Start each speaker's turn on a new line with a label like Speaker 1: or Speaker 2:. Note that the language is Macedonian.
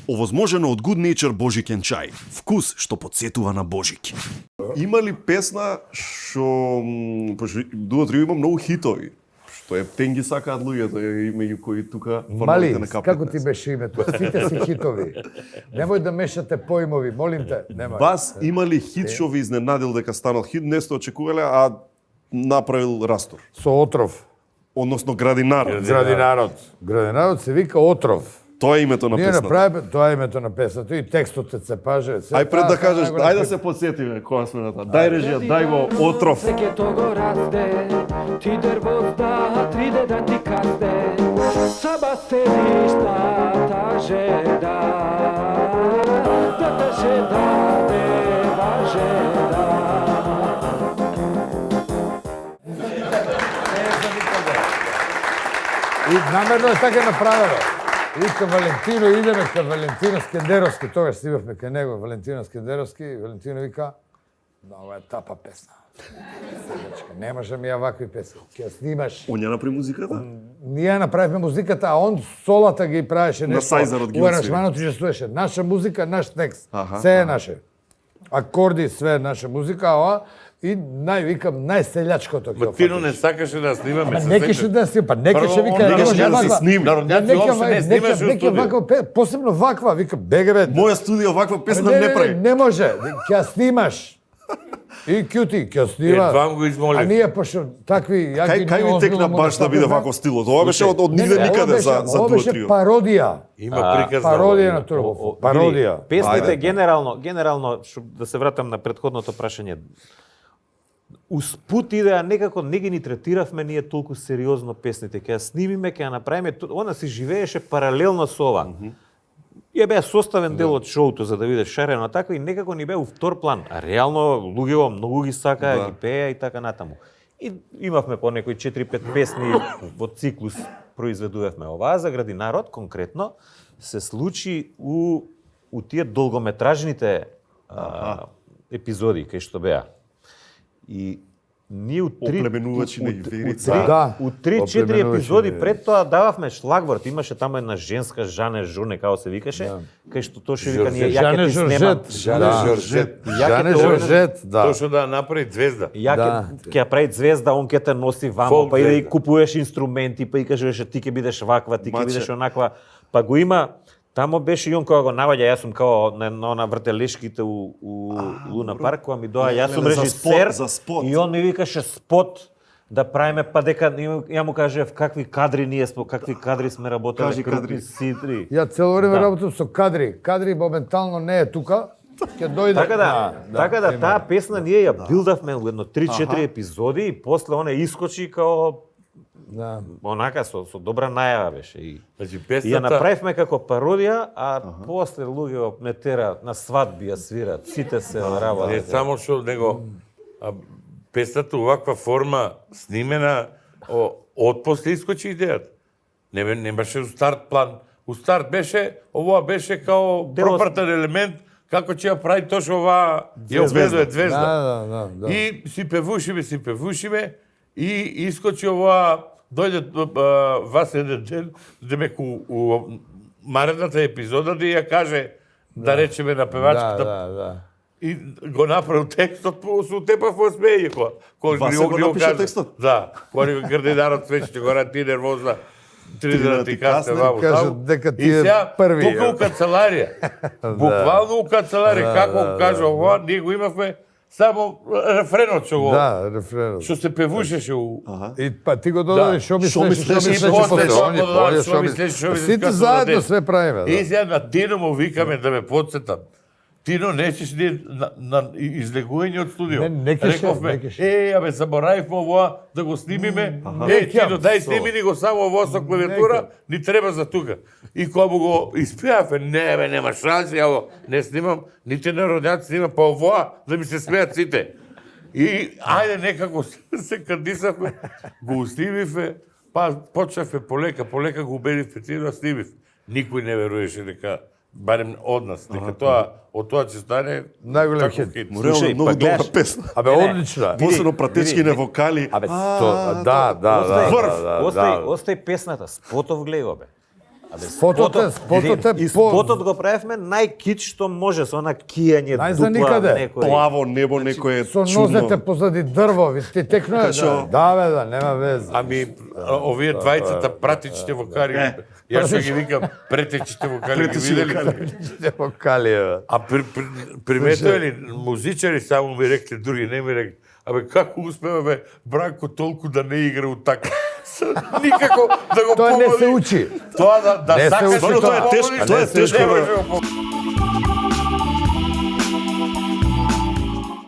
Speaker 1: овозможено од Good Nature божикен чај. Вкус што потсетува на божик. Има ли песна што дуо-трио има многу хитови? Што е тенги сакаат луѓето, меѓу кои тука
Speaker 2: Мали,
Speaker 1: фановите на К15.
Speaker 2: како ти беше името? Сите си хитови. Немој да мешате поимови, молим те. Немој.
Speaker 1: Вас има ли хит што ви изненадил дека станал хит, не сте очекувале, а направил растор?
Speaker 2: Со отров.
Speaker 1: Односно Градинарот.
Speaker 2: Градинарот се вика отров.
Speaker 1: Тоа е името на
Speaker 2: Ние
Speaker 1: песната.
Speaker 2: направиме, тоа е името на песната и текстот е цепаже.
Speaker 1: Ај пред да кажеш, ајде да се подсетиме кога сме на таа. Дај режија, дај го отров.
Speaker 3: Всеке того расте, ти дървозда, триде да ти касте. Саба седиш та жеда, да та жеда, дева жеда.
Speaker 2: И намерно е така направено. И кај Валентино идеме, кај Валентино Скендеровски, тогаш си бевме кај него, Валентино Скендеровски, Валентино вика, много е тапа песна. Седачка, не може ми ја вакви песни. Ќе ја снимаш.
Speaker 1: Он ја направи музиката?
Speaker 2: Ние направивме музиката, а он солата ги правеше нешто.
Speaker 1: Сајзарот ги
Speaker 2: У
Speaker 1: усвои.
Speaker 2: аранжманот учествуваше. Наша музика, наш текст.
Speaker 1: Аха,
Speaker 2: Се е наше. Акорди, све е наша музика, ова и најселјачкото ќе
Speaker 4: Тино не сакаше да снимаме.
Speaker 2: Не кеше да си, па не кеше вика,
Speaker 1: не
Speaker 2: не
Speaker 1: кеше
Speaker 2: може
Speaker 1: да се
Speaker 2: ваква.
Speaker 1: сними.
Speaker 4: Народњаци уопште не снимаше у
Speaker 2: Нека
Speaker 4: студио.
Speaker 2: ваква, посебно ваква, вика, беге бе.
Speaker 1: Моја студио ваква песна не прави.
Speaker 2: Не може, ќе ја снимаш. И кјути, ќе снима.
Speaker 4: Едвам го измолив.
Speaker 2: А ние пошто такви јаки
Speaker 1: Кај ви текна баш да биде вакво стилот? Ова беше од нигде никаде за
Speaker 2: ова беше
Speaker 1: дуо-трио.
Speaker 2: пародија.
Speaker 4: Има приказ на
Speaker 2: Пародија
Speaker 4: ова.
Speaker 2: на Турбо. Пародија.
Speaker 5: Песните генерално, што да се вратам на претходното прашање. Успут идеја некако не ги ни третиравме ние толку сериозно песните. Ќе ја снимиме, ќе ја направиме, она си живееше паралелно со ова. Ја беа составен дел од шоуто за да биде шарено така и некако ни беа у втор план. А реално луѓето многу ги сакаа, ги пеа и така натаму. И имавме по некои 4-5 песни во циклус произведувавме. Оваа за Градинарот конкретно се случи у тие долгометражните епизоди кај што беа. И ние у
Speaker 1: Оплеменувачи на Иверица.
Speaker 2: Да.
Speaker 5: у 3-4
Speaker 2: Оплеменувачи
Speaker 5: епизоди
Speaker 2: на
Speaker 5: пред тоа дававме шлагворд. Имаше таму една женска Жане Журне, како се викаше, кај што Тоше вика ние ја ќе
Speaker 2: Жане
Speaker 5: ти снемам.
Speaker 2: Жоржет. Жане
Speaker 5: ќе
Speaker 2: Жоржет, да.
Speaker 4: Точно да направи звезда.
Speaker 5: Ја ќе ја прави звезда, он ќе те носи вамо,
Speaker 4: Фолк
Speaker 5: па и да и
Speaker 4: звезда.
Speaker 5: купуваш инструменти, па и кажеш ти ќе бидеш ваква, ти ќе
Speaker 1: Маче.
Speaker 5: бидеш онаква. Па го има тамо беше и он кога го наваѓа, јас сум као на вртелешките у Луна парк, кога ми доа, јас сум
Speaker 1: за
Speaker 5: режисер
Speaker 1: спот, за спот.
Speaker 5: и он ми викаше спот да правиме, па дека ја му кажев какви кадри ние сме, какви кадри сме работеле,
Speaker 1: Кажи кадри.
Speaker 5: крупни сидри.
Speaker 2: Ја цело време
Speaker 5: Да.
Speaker 2: работам со кадри. Кадри моментално не е тука. Ќе дојде.
Speaker 5: Така да таа песна ние ја билдавме во едно 3-4 епизоди и после она искочи као
Speaker 2: Да.
Speaker 5: онака со добра најава беше и
Speaker 4: Значи
Speaker 5: и ја
Speaker 4: песната
Speaker 5: направивме како пародија, а после луѓе ме тера на свадби ја свират, сите се на
Speaker 4: не
Speaker 5: работа.
Speaker 4: само што него песната уваква форма снимена од после искочи идејата. Немаше старт план. У старт беше, ова беше као пропартен елемент како ќе ја прави точно оваа ја обведува звезда.
Speaker 2: Да.
Speaker 4: И си певушиме и искочи ова дојде вас еден ден, демек у маредната епизода да ја каже да речеме на певачката
Speaker 2: Да.
Speaker 4: и го направил текстот со тепа во смеје кога
Speaker 1: Васе го напише текстот?
Speaker 4: Да, кога Градинарот све ќе го ти нервозна 3 дена ти касне ваму
Speaker 2: Кажа
Speaker 4: таму.
Speaker 2: дека ти
Speaker 4: И
Speaker 2: е
Speaker 4: сега
Speaker 2: први,
Speaker 4: тука
Speaker 2: ја.
Speaker 4: у канцеларија. Буквално у канцеларија како го кажа ова, ние го имавме само рефренот што го
Speaker 2: Да, рефренот.
Speaker 4: што се певушеше у
Speaker 2: И па ти го додаде што мислиш,
Speaker 1: мислиш,
Speaker 2: што
Speaker 4: и после
Speaker 2: после
Speaker 4: тоа
Speaker 2: они,
Speaker 4: го додадат
Speaker 2: поле,
Speaker 4: што
Speaker 2: што
Speaker 4: мислиш, што мислиш,
Speaker 2: Сите
Speaker 4: како
Speaker 2: заедно
Speaker 4: да
Speaker 2: све правиме.
Speaker 4: И
Speaker 2: Да.
Speaker 4: сега на Тино му викаме да ме подсетам. Тино нечеш ни на излегување од студио.
Speaker 2: Не кеше,
Speaker 4: Рековме,
Speaker 2: не кеше.
Speaker 4: абе, заборавивме ова да го снимиме. Тино, дај сними ни го само ово со клавиатура, ни треба за тука. И кога му го испеавме, не бе, нема шанси, ја не снимам, нити народњаци снимам, па ова да ми се смеат сите. И ајде некако се кандисавме, го уснимивме, па почнавме полека го убедивме Тино, снимив. Никој не веруваше дека барем од нас, дека од тоа ќе стане
Speaker 2: Најголем
Speaker 4: таков
Speaker 2: хит.
Speaker 1: Реално
Speaker 5: Слушај,
Speaker 1: многу
Speaker 5: па
Speaker 1: добра
Speaker 5: гледаш-
Speaker 1: песна.
Speaker 2: Абе, одлична.
Speaker 1: Посебно пратечкине вокали.
Speaker 5: Абе,
Speaker 2: Да.
Speaker 5: Остај песната, спотов гледа бе.
Speaker 2: Спотот
Speaker 5: И
Speaker 2: е
Speaker 5: спотот го правевме најкит што може, со она кијање
Speaker 2: Најза
Speaker 5: дупла
Speaker 2: никаде.
Speaker 5: некој.
Speaker 1: Плаво небо, некое
Speaker 2: со
Speaker 1: чудно.
Speaker 2: нозете позади дрво, ти текно е.
Speaker 1: Кашо?
Speaker 2: Да, нема вeze.
Speaker 4: Ами, овие двајцата пратичите вокали, јас што ги викам претечите вокали, ги видели?
Speaker 2: Вокали, бе.
Speaker 4: А приметува ли, музичари само ми рекли, други не ми рекли, абе како успева бе Бранко толку да не игра у така? Никако да го
Speaker 2: Тоа
Speaker 4: помоли.
Speaker 2: не се учи.
Speaker 4: Тоа да
Speaker 2: Не се
Speaker 4: сакаш
Speaker 2: учи
Speaker 4: да
Speaker 2: тоа.
Speaker 4: го помолиш,
Speaker 1: Тоа е
Speaker 4: не
Speaker 1: тешко,
Speaker 4: може
Speaker 1: бе.
Speaker 4: да го помолиш.